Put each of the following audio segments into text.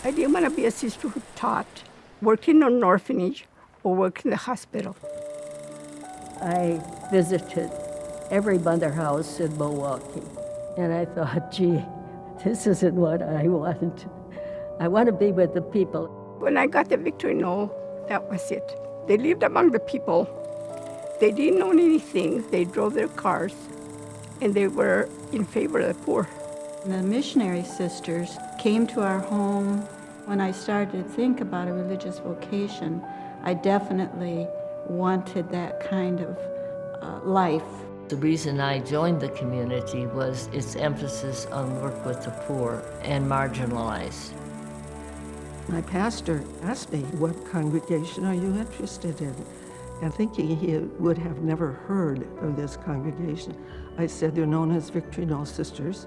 I didn't want to be a sister who taught, worked in an orphanage, or worked in the hospital. I visited every mother house in Milwaukee, and I thought, gee, this isn't what I want. I want to be with the people. When I got the Victory Noll, that was it. They lived among the people. They didn't own anything. They drove their cars, and they were in favor of the poor. The missionary sisters came to our home. When I started to think about a religious vocation, I definitely wanted that kind of life. The reason I joined the community was its emphasis on work with the poor and marginalized. My pastor asked me, what congregation are you interested in? And thinking he would have never heard of this congregation, I said, they're known as Victory Noll Sisters.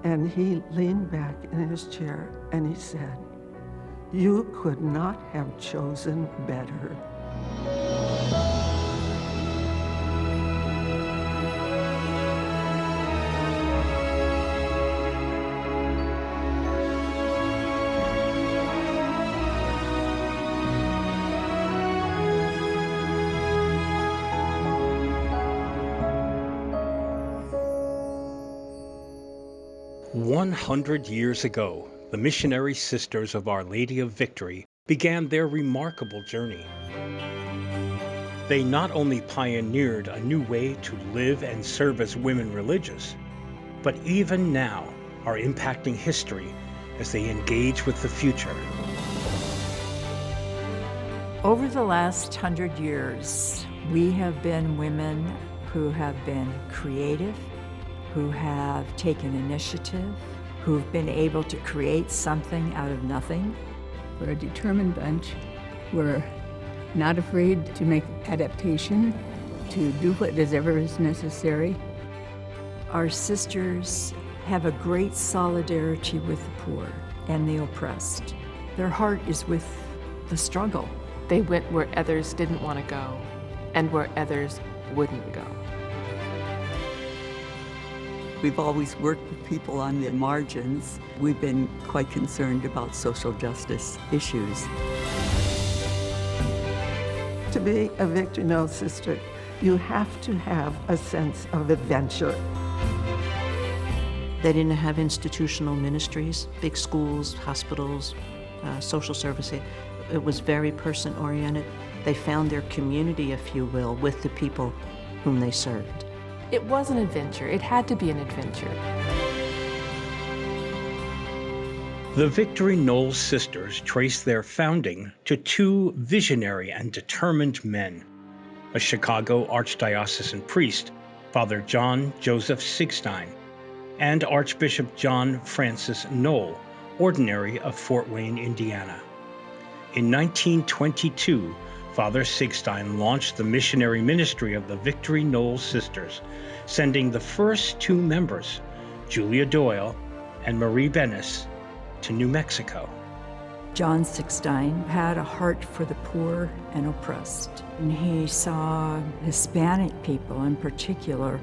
And he leaned back in his chair and he said, you could not have chosen better. "100 years ago, the missionary sisters of Our Lady of Victory began their remarkable journey. They not only pioneered a new way to live and serve as women religious, but even now are impacting history as they engage with the future. Over the last 100 years, we have been women who have been creative, who have taken initiative, who've been able to create something out of nothing. We're a determined bunch. We're not afraid to make adaptation, to do whatever is necessary. Our sisters have a great solidarity with the poor and the oppressed. Their heart is with the struggle. They went where others didn't want to go and where others wouldn't go. We've always worked with people on the margins. We've been quite concerned about social justice issues. To be a Victory Noll sister, you have to have a sense of adventure. They didn't have institutional ministries, big schools, hospitals, social services. It was very person-oriented. They found their community, if you will, with the people whom they served. It was an adventure. It had to be an adventure. The Victory Noll sisters trace their founding to two visionary and determined men, a Chicago archdiocesan priest, Father John Joseph Sigstein, and Archbishop John Francis Noll, ordinary of Fort Wayne, Indiana. In 1922, Father Sigstein launched the missionary ministry of the Victory Noll sisters, sending the first two members, Julia Doyle and Marie Bennis, to New Mexico. John Sigstein had a heart for the poor and oppressed, and he saw Hispanic people in particular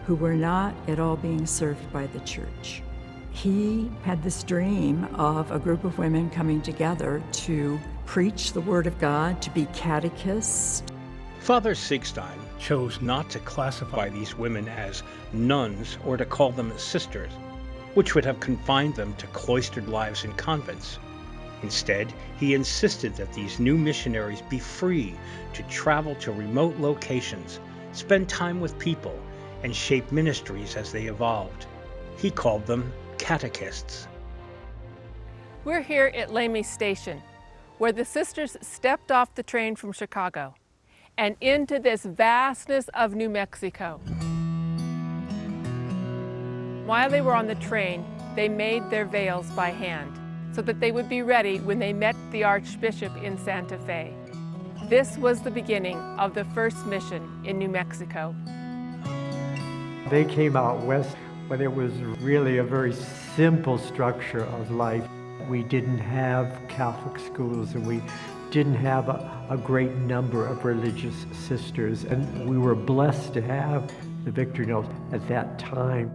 who were not at all being served by the church. He had this dream of a group of women coming together to preach the Word of God, to be catechists. Father Sigstein chose not to classify these women as nuns or to call them sisters, which would have confined them to cloistered lives in convents. Instead, he insisted that these new missionaries be free to travel to remote locations, spend time with people, and shape ministries as they evolved. He called them catechists. We're here at Lamy Station, where the sisters stepped off the train from Chicago and into this vastness of New Mexico. While they were on the train, they made their veils by hand so that they would be ready when they met the Archbishop in Santa Fe. This was the beginning of the first mission in New Mexico. They came out west when it was really a very simple structure of life. We didn't have Catholic schools, and we didn't have a great number of religious sisters, and we were blessed to have the Victory Noll at that time.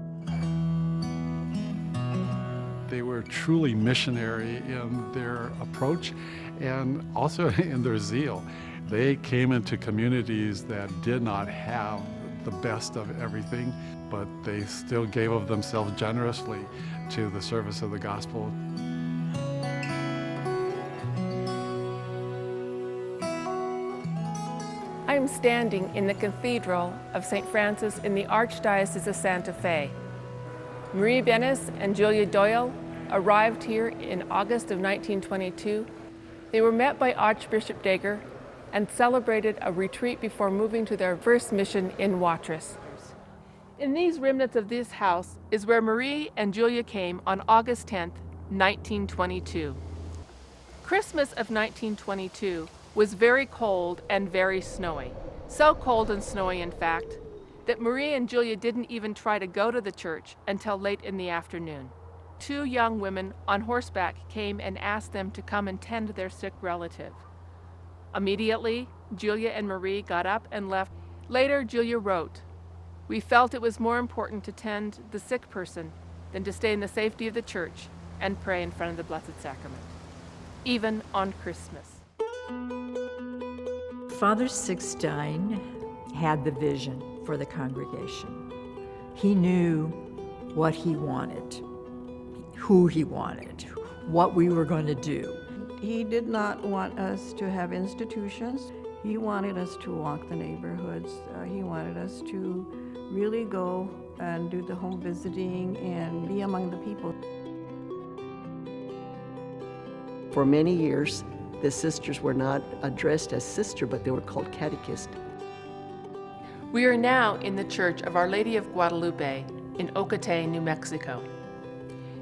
They were truly missionary in their approach and also in their zeal. They came into communities that did not have the best of everything, but they still gave of themselves generously to the service of the gospel. I am standing in the Cathedral of St. Francis in the Archdiocese of Santa Fe. Marie Bennis and Julia Doyle arrived here in August of 1922. They were met by Archbishop Dager and celebrated a retreat before moving to their first mission in Watrous. In these remnants of this house is where Marie and Julia came on August 10th, 1922. Christmas of 1922 was very cold and very snowy. So cold and snowy, in fact, that Marie and Julia didn't even try to go to the church until late in the afternoon. 2 young women on horseback came and asked them to come and tend their sick relative. Immediately, Julia and Marie got up and left. Later, Julia wrote, "We felt it was more important to tend the sick person than to stay in the safety of the church and pray in front of the Blessed Sacrament, even on Christmas." Father Sixtine had the vision for the congregation. He knew what he wanted, who he wanted, what we were going to do. He did not want us to have institutions. He wanted us to walk the neighborhoods. He wanted us to really go and do the home visiting and be among the people. For many years, the sisters were not addressed as sister, but they were called catechists. We are now in the Church of Our Lady of Guadalupe in Ocatay, New Mexico.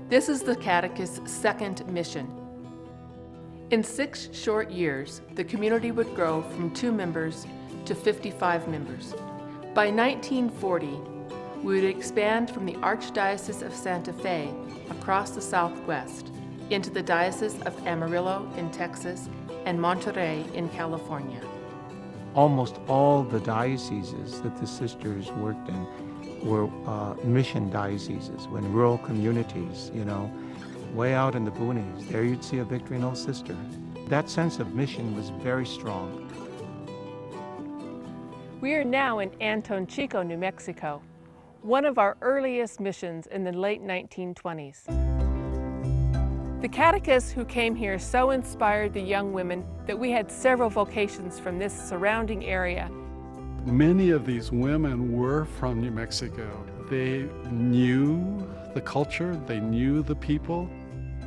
This is the catechist's second mission. In 6 short years, the community would grow from 2 members to 55 members. By 1940, we would expand from the Archdiocese of Santa Fe across the Southwest into the Diocese of Amarillo in Texas and Monterey in California. Almost all the dioceses that the sisters worked in were mission dioceses, in rural communities, way out in the boonies. There you'd see a Victory Noll sister. That sense of mission was very strong. We are now in Anton Chico, New Mexico, one of our earliest missions in the late 1920s. The catechists who came here so inspired the young women that we had several vocations from this surrounding area. Many of these women were from New Mexico. They knew the culture, they knew the people.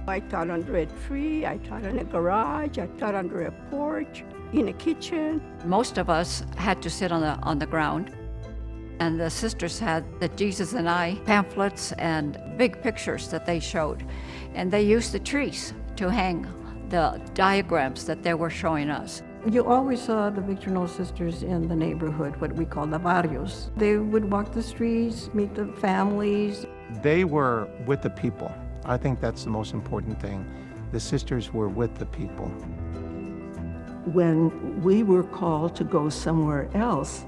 I taught under a tree, I taught in a garage, I taught under a porch, in a kitchen. Most of us had to sit on the ground. And the sisters had the Jesus and I pamphlets and big pictures that they showed. And they used the trees to hang the diagrams that they were showing us. You always saw the Victory Noll sisters in the neighborhood, what we call the barrios. They would walk the streets, meet the families. They were with the people. I think that's the most important thing. The sisters were with the people. When we were called to go somewhere else,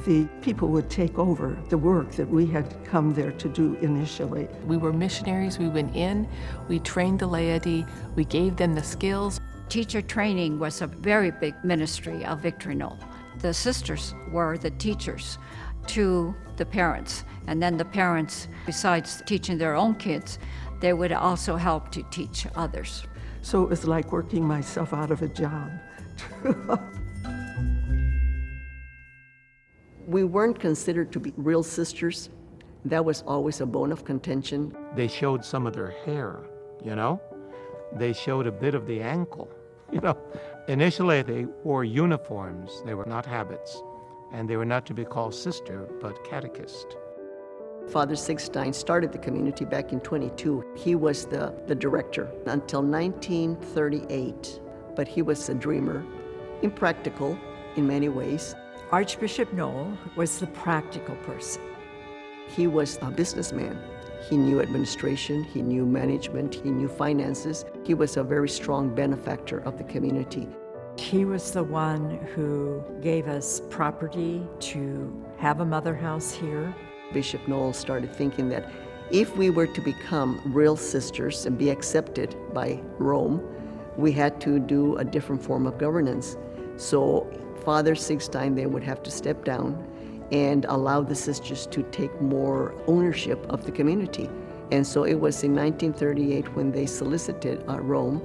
the people would take over the work that we had come there to do initially. We were missionaries. We went in, we trained the laity, we gave them the skills. Teacher training was a very big ministry of Victory Noll. The sisters were the teachers to the parents, and then the parents, besides teaching their own kids, they would also help to teach others. So it was like working myself out of a job. We weren't considered to be real sisters. That was always a bone of contention. They showed some of their hair, They showed a bit of the ankle, Initially, they wore uniforms. They were not habits. And they were not to be called sister, but catechist. Father Sixtine started the community back in 22. He was the director until 1938. But he was a dreamer, impractical in many ways. Archbishop Noll was the practical person. He was a businessman. He knew administration, he knew management, he knew finances. He was a very strong benefactor of the community. He was the one who gave us property to have a mother house here. Bishop Noll started thinking that If we were to become real sisters and be accepted by Rome, we had to do a different form of governance. So Father Sixtine then would have to step down and allow the sisters to take more ownership of the community. And so it was in 1938 when they solicited Rome,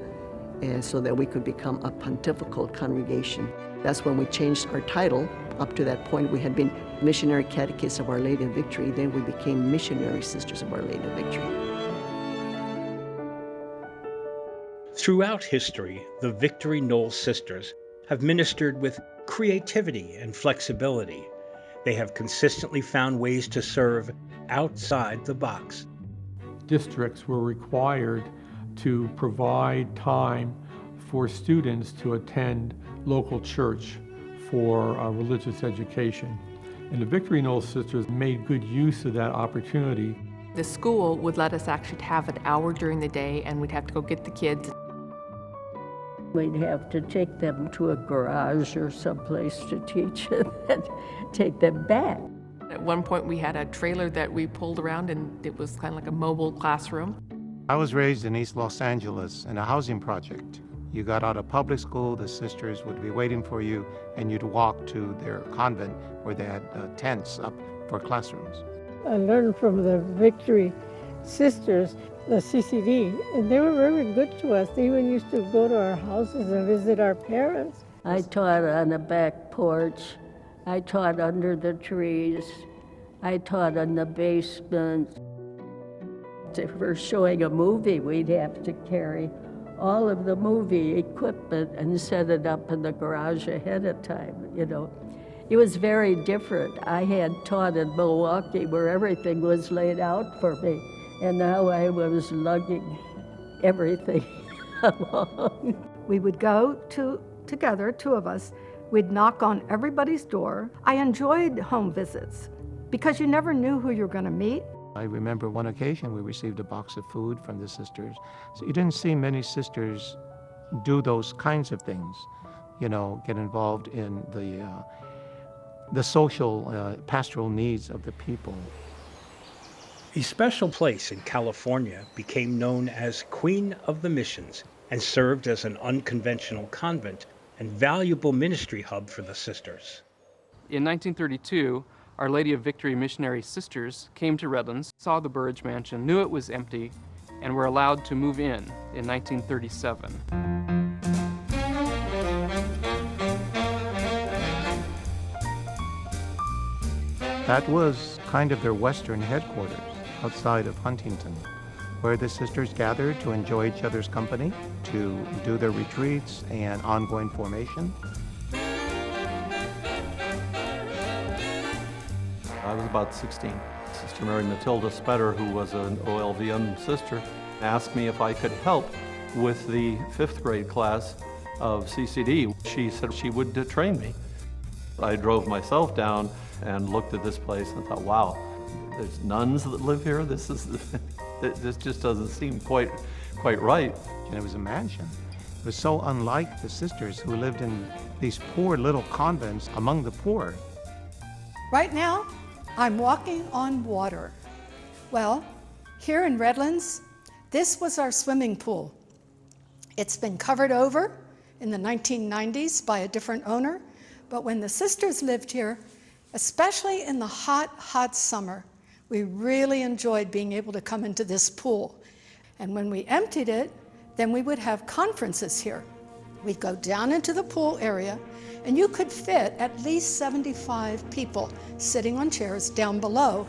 and so that we could become a pontifical congregation. That's when we changed our title. Up to that point, we had been Missionary Catechists of Our Lady of Victory. Then we became Missionary Sisters of Our Lady of Victory. Throughout history, the Victory Noll Sisters have ministered with creativity and flexibility. They have consistently found ways to serve outside the box. Districts were required to provide time for students to attend local church for religious education. And the Victory Noll Sisters made good use of that opportunity. The school would let us actually have an hour during the day, and we'd have to go get the kids. We'd have to take them to a garage or someplace to teach and then take them back. At one point, we had a trailer that we pulled around, and it was kind of like a mobile classroom. I was raised in East Los Angeles in a housing project. You got out of public school, the sisters would be waiting for you, and you'd walk to their convent where they had tents up for classrooms. I learned from the Victory Sisters, the CCD, and they were very good to us. They even used to go to our houses and visit our parents. I taught on the back porch. I taught under the trees. I taught in the basement. If we're showing a movie, we'd have to carry all of the movie equipment and set it up in the garage ahead of time, you know. It was very different. I had taught in Milwaukee where everything was laid out for me, and now I was lugging everything along. We would go together, two of us. We'd knock on everybody's door. I enjoyed home visits because you never knew who you were going to meet. I remember one occasion we received a box of food from the sisters. So you didn't see many sisters do those kinds of things, you know, get involved in the social, pastoral needs of the people. A special place in California became known as Queen of the Missions and served as an unconventional convent and valuable ministry hub for the sisters. In 1932, Our Lady of Victory Missionary Sisters came to Redlands, saw the Burridge Mansion, knew it was empty, and were allowed to move in 1937. That was kind of their western headquarters outside of Huntington, where the sisters gathered to enjoy each other's company, to do their retreats and ongoing formation. I was about 16. Sister Mary Matilda Spetter, who was an OLVM sister, asked me if I could help with the 5th grade class of CCD. She said she would train me. I drove myself down and looked at this place and thought, wow, there's nuns that live here? This just doesn't seem quite right. And it was a mansion. It was so unlike the sisters who lived in these poor little convents among the poor. Right now, I'm walking on water. Well, here in Redlands, this was our swimming pool. It's been covered over in the 1990s by a different owner, but when the sisters lived here, especially in the hot, hot summer, we really enjoyed being able to come into this pool. And when we emptied it, then we would have conferences here. We'd go down into the pool area, and you could fit at least 75 people sitting on chairs down below.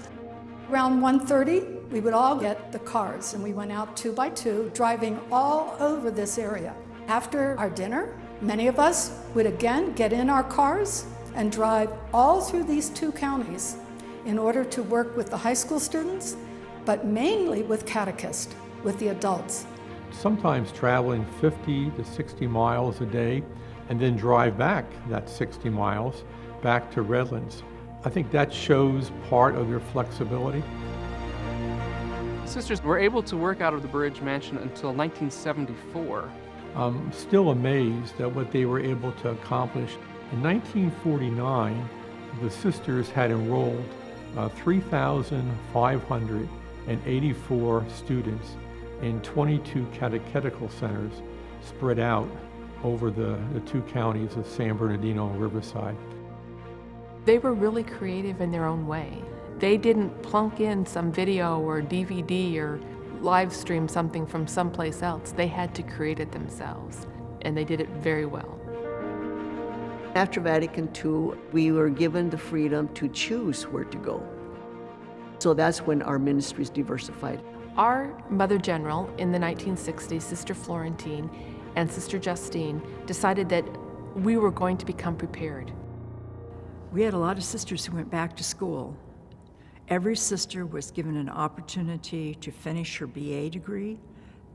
Around 1:30, we would all get the cars, and we went out 2 by 2, driving all over this area. After our dinner, many of us would again get in our cars and drive all through these 2 counties in order to work with the high school students, but mainly with catechists, with the adults. Sometimes traveling 50 to 60 miles a day and then drive back that 60 miles back to Redlands. I think that shows part of their flexibility. Sisters were able to work out of the Burridge Mansion until 1974. I'm still amazed at what they were able to accomplish. In 1949, the sisters had enrolled 3,500 and 84 students in 22 catechetical centers spread out over the two counties of San Bernardino and Riverside. They were really creative in their own way. They didn't plunk in some video or DVD or live stream something from someplace else. They had to create it themselves, and they did it very well. After Vatican II, we were given the freedom to choose where to go. So that's when our ministries diversified. Our Mother General in the 1960s, Sister Florentine and Sister Justine, decided that we were going to become prepared. We had a lot of sisters who went back to school. Every sister was given an opportunity to finish her BA degree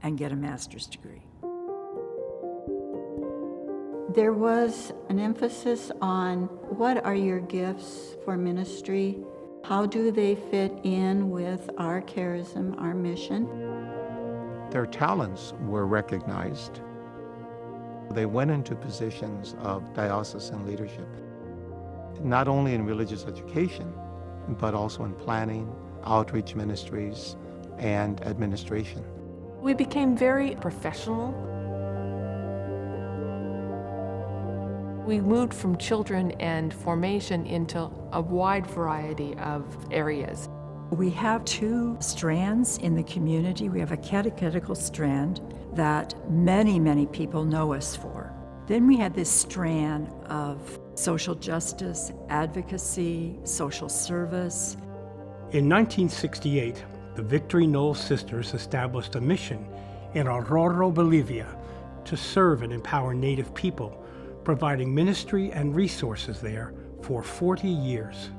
and get a master's degree. There was an emphasis on what are your gifts for ministry? How do they fit in with our charism, our mission? Their talents were recognized. They went into positions of diocesan leadership, not only in religious education, but also in planning, outreach ministries, and administration. We became very professional. We moved from children and formation into a wide variety of areas. We have two strands in the community. We have a catechetical strand that many, many people know us for. Then we had this strand of social justice, advocacy, social service. In 1968, the Victory Noll Sisters established a mission in Aurora, Bolivia, to serve and empower Native people, providing ministry and resources there for 40 years.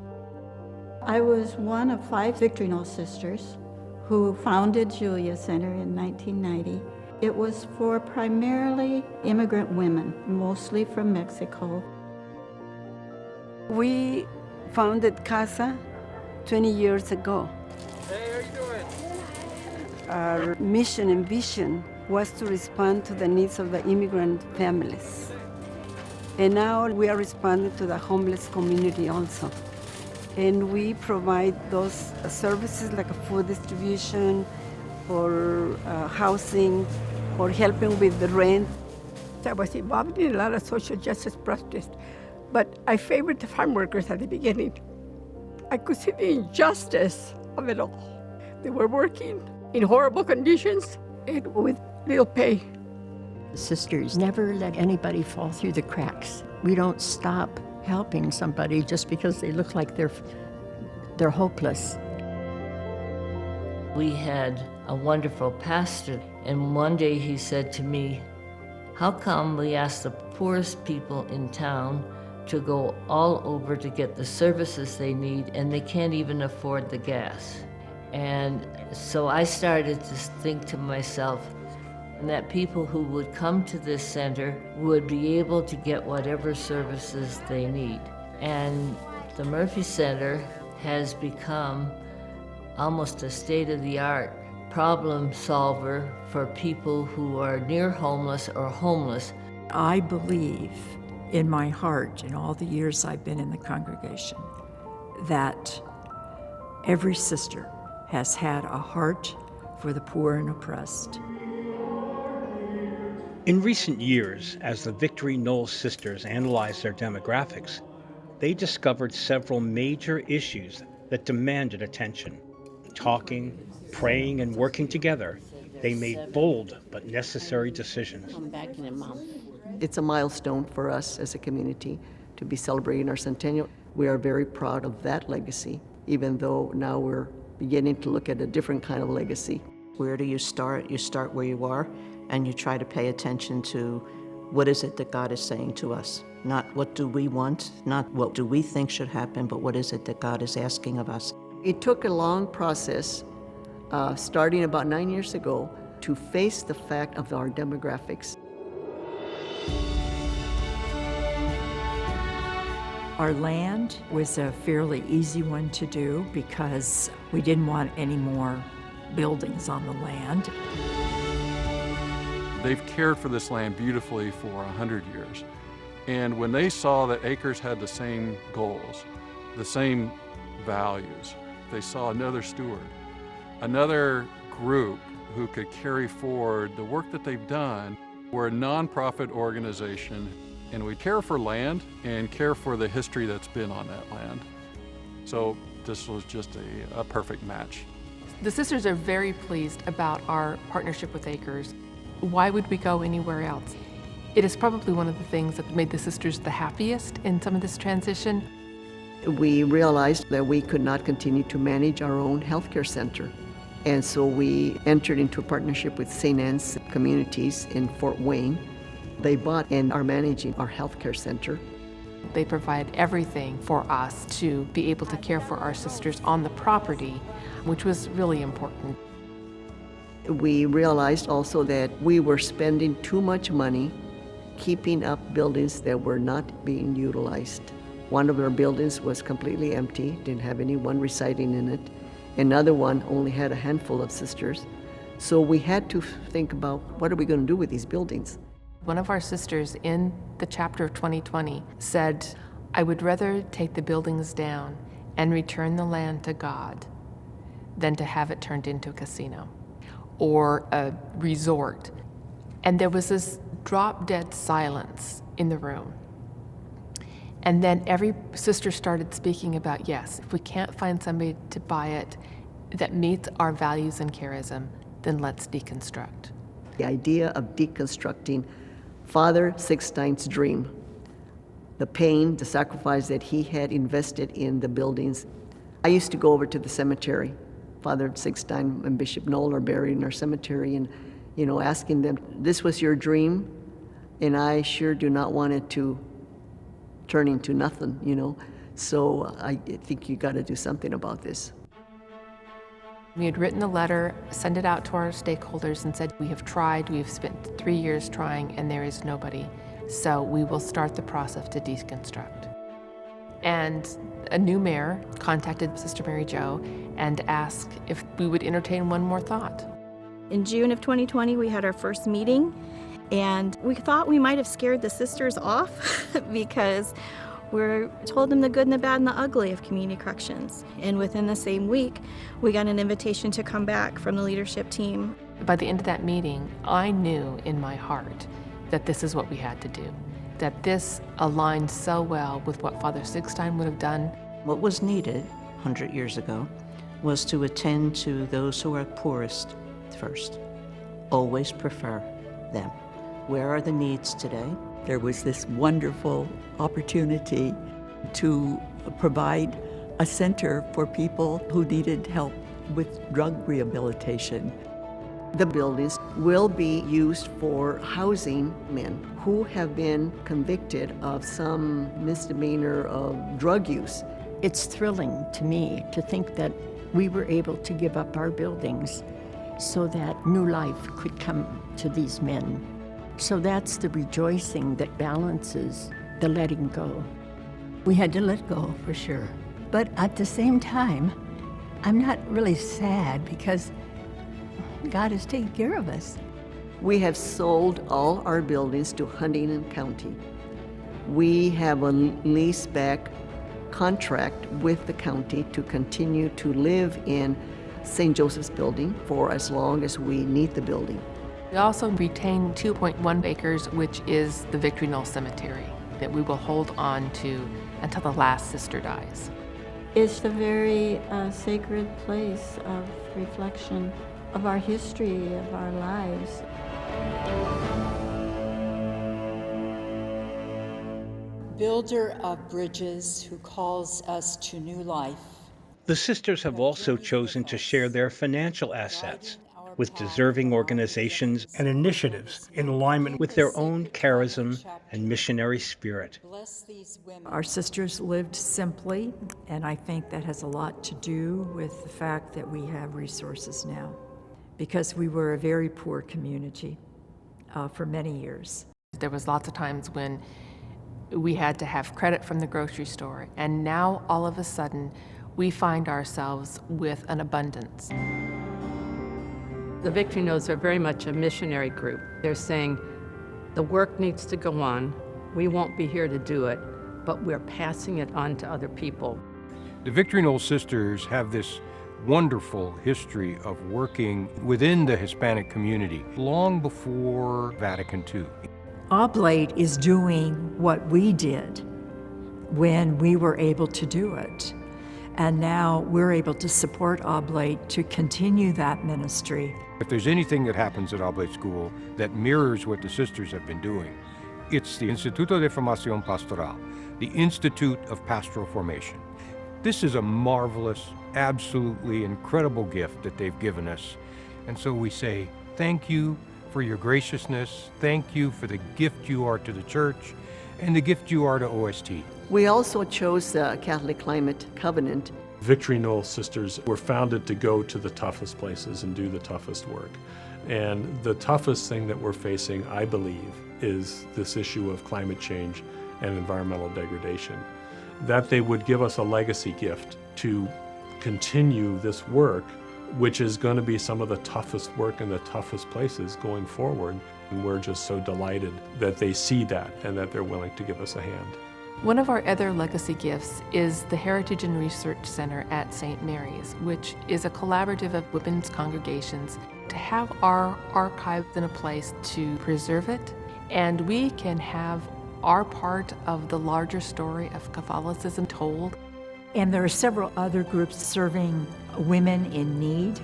I was one of 5 Victory Noll sisters who founded Julia Center in 1990. It was for primarily immigrant women, mostly from Mexico. We founded CASA 20 years ago. Hey, how you doing? Our mission and vision was to respond to the needs of the immigrant families. And now we are responding to the homeless community also. And we provide those services like food distribution, or housing, or helping with the rent. I was involved in a lot of social justice protests, but I favored the farm workers at the beginning. I could see the injustice of it all. They were working in horrible conditions and with little pay. The sisters never let anybody fall through the cracks. We don't stop helping somebody just because they look like they're hopeless. We had a wonderful pastor, and one day he said to me, "How come we ask the poorest people in town to go all over to get the services they need and they can't even afford the gas?" And so I started to think to myself that people who would come to this center would be able to get whatever services they need. And the Murphy Center has become almost a state-of-the-art problem solver for people who are near homeless or homeless. I believe in my heart, in all the years I've been in the congregation, that every sister has had a heart for the poor and oppressed. In recent years, as the Victory Noll Sisters analyzed their demographics, they discovered several major issues that demanded attention. Talking, praying, and working together, they made bold but necessary decisions. Come back in a month. It's a milestone for us as a community to be celebrating our centennial. We are very proud of that legacy, even though now we're beginning to look at a different kind of legacy. Where do you start? You start where you are, and you try to pay attention to what is it that God is saying to us. Not what do we want, not what do we think should happen, but what is it that God is asking of us. It took a long process, starting about 9 years ago, to face the fact of our demographics. Our land was a fairly easy one to do because we didn't want any more buildings on the land. They've cared for this land beautifully for 100 years. And when they saw that Acres had the same goals, the same values, they saw another steward Another group who could carry forward the work that they've done. We're a nonprofit organization, and we care for land and care for the history that's been on that land. So this was just a perfect match. The sisters are very pleased about our partnership with Acres. Why would we go anywhere else? It is probably one of the things that made the sisters the happiest in some of this transition. We realized that we could not continue to manage our own healthcare center. And so we entered into a partnership with St. Anne's Communities in Fort Wayne. They bought and are managing our healthcare center. They provide everything for us to be able to care for our sisters on the property, which was really important. We realized also that we were spending too much money keeping up buildings that were not being utilized. One of our buildings was completely empty, didn't have anyone residing in it. Another one only had a handful of sisters. So we had to think about, what are we going to do with these buildings? One of our sisters in the chapter of 2020 said, I would rather take the buildings down and return the land to God than to have it turned into a casino or a resort. And there was this drop-dead silence in the room. And then every sister started speaking about, yes, if we can't find somebody to buy it that meets our values and charism, then let's deconstruct. The idea of deconstructing Father Sixtine's dream, the pain, the sacrifice that he had invested in the buildings. I used to go over to the cemetery. Father Sixtine and Bishop Noll are buried in our cemetery, and asking them, this was your dream, and I sure do not want it to turn into nothing, So I think you got to do something about this. We had written a letter, sent it out to our stakeholders and said, we have tried, we've spent 3 years trying, and there is nobody. So we will start the process to deconstruct. And a new mayor contacted Sister Mary Jo and asked if we would entertain one more thought. In June of 2020, we had our first meeting, and we thought we might have scared the sisters off because we told them the good and the bad and the ugly of community corrections. And within the same week, we got an invitation to come back from the leadership team. By the end of that meeting, I knew in my heart that this is what we had to do, that this aligned so well with what Father Sixtine would have done. What was needed 100 years ago was to attend to those who are poorest first. Always prefer them. Where are the needs today? There was this wonderful opportunity to provide a center for people who needed help with drug rehabilitation. The buildings will be used for housing men who have been convicted of some misdemeanor of drug use. It's thrilling to me to think that we were able to give up our buildings so that new life could come to these men. So that's the rejoicing that balances the letting go. We had to let go, for sure. But at the same time, I'm not really sad because God has taken care of us. We have sold all our buildings to Huntingdon County. We have a lease-back contract with the county to continue to live in St. Joseph's building for as long as we need the building. We also retain 2.1 acres, which is the Victory Knoll Cemetery, that we will hold on to until the last sister dies. It's a very sacred place of reflection of our history, of our lives. Builder of bridges who calls us to new life. The sisters have also chosen to share their financial assets with deserving organizations and initiatives in alignment with their own charism and missionary spirit. Our sisters lived simply, and I think that has a lot to do with the fact that we have resources now, because we were a very poor community for many years. There was lots of times when we had to have credit from the grocery store, and now all of a sudden we find ourselves with an abundance. The Victory Nolls are very much a missionary group. They're saying the work needs to go on. We won't be here to do it, but we're passing it on to other people. The Victory Knoll sisters have this wonderful history of working within the Hispanic community long before Vatican II. Oblate is doing what we did when we were able to do it. And now we're able to support Oblate to continue that ministry. If there's anything that happens at Oblate School that mirrors what the sisters have been doing, it's the Instituto de Formación Pastoral, the Institute of Pastoral Formation. This is a marvelous, absolutely incredible gift that they've given us. And so we say, thank you for your graciousness. Thank you for the gift you are to the church and the gift you are to OST. We also chose the Catholic Climate Covenant. Victory Noll Sisters were founded to go to the toughest places and do the toughest work. And the toughest thing that we're facing, I believe, is this issue of climate change and environmental degradation. That they would give us a legacy gift to continue this work, which is going to be some of the toughest work in the toughest places going forward. And we're just so delighted that they see that and that they're willing to give us a hand. One of our other legacy gifts is the Heritage and Research Center at St. Mary's, which is a collaborative of women's congregations to have our archives in a place to preserve it, and we can have our part of the larger story of Catholicism told. And there are several other groups serving women in need,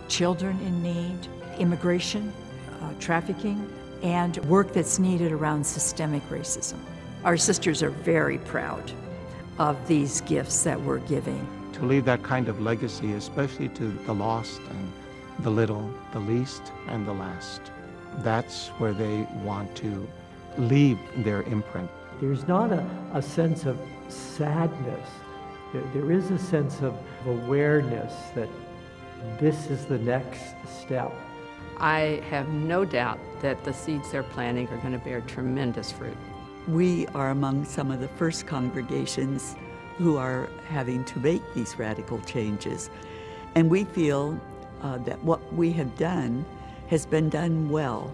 children in need, immigration, trafficking, and work that's needed around systemic racism. Our sisters are very proud of these gifts that we're giving. To leave that kind of legacy, especially to the lost and the little, the least and the last. That's where they want to leave their imprint. There's not a sense of sadness. There is a sense of awareness that this is the next step. I have no doubt that the seeds they're planting are going to bear tremendous fruit. We are among some of the first congregations who are having to make these radical changes. And we feel that what we have done has been done well.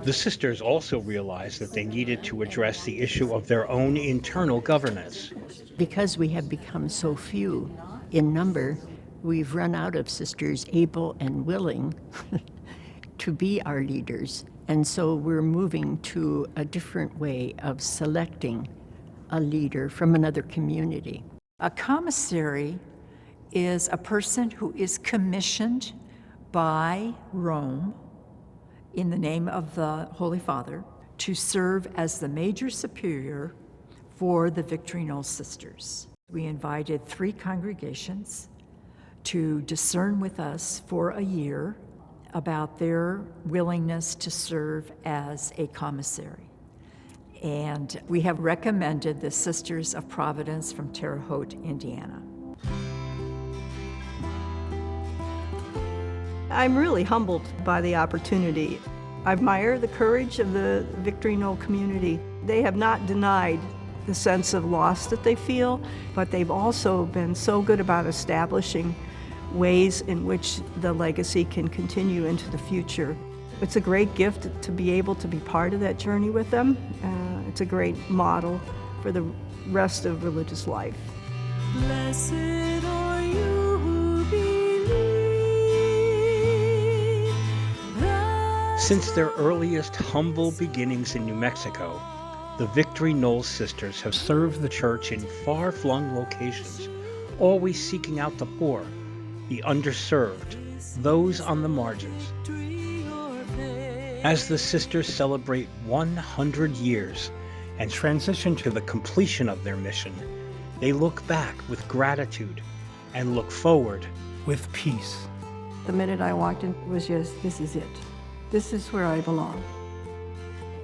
The sisters also realized that they needed to address the issue of their own internal governance. Because we have become so few in number, we've run out of sisters able and willing to be our leaders. And so we're moving to a different way of selecting a leader from another community. A commissary is a person who is commissioned by Rome in the name of the Holy Father to serve as the major superior for the Victory Noll Sisters. We invited 3 congregations to discern with us for a year about their willingness to serve as a commissary. And we have recommended the Sisters of Providence from Terre Haute, Indiana. I'm really humbled by the opportunity. I admire the courage of the Victory Noll community. They have not denied the sense of loss that they feel, but they've also been so good about establishing ways in which the legacy can continue into the future. It's a great gift to be able to be part of that journey with them. It's a great model for the rest of religious life. Blessed are you who believe. Since their earliest humble beginnings in New Mexico, the Victory Noll Sisters have served the church in far-flung locations, always seeking out the poor, the underserved, those on the margins. As the sisters celebrate 100 years and transition to the completion of their mission, they look back with gratitude and look forward with peace. The minute I walked in, it was just, this is it. This is where I belong.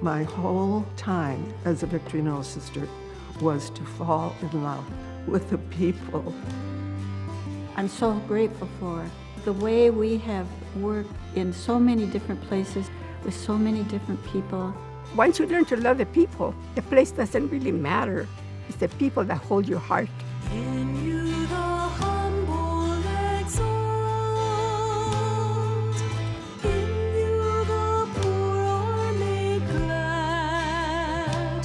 My whole time as a Victory Noll sister was to fall in love with the people. I'm so grateful for the way we have worked in so many different places with so many different people. Once you learn to love the people, the place doesn't really matter. It's the people that hold your heart. In you the humble exalt, in you the poor are made glad,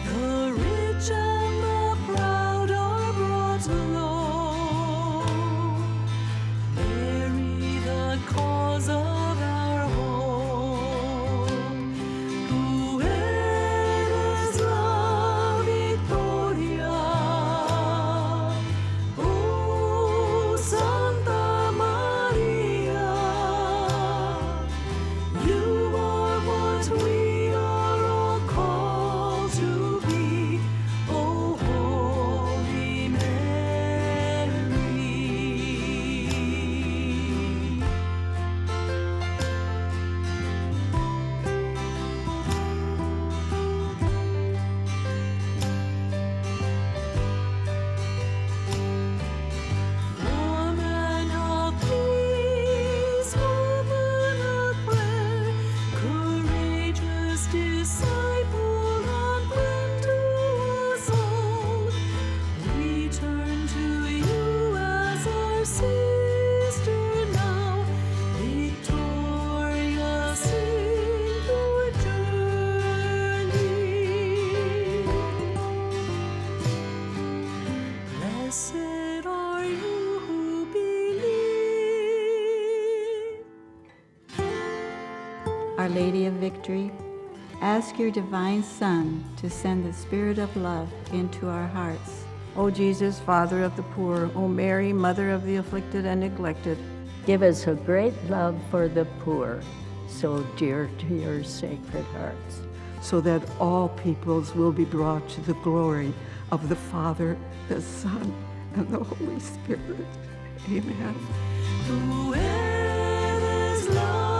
the rich and the proud are brought low. Blessed are you who believe. Our Lady of Victory, ask your divine Son to send the Spirit of love into our hearts. O Jesus, Father of the poor, O Mary, Mother of the afflicted and neglected, Give us a great love for the poor, so dear to your sacred hearts. so that all peoples will be brought to the glory of the Father, the Son, and the Holy Spirit. Amen. Tú eres la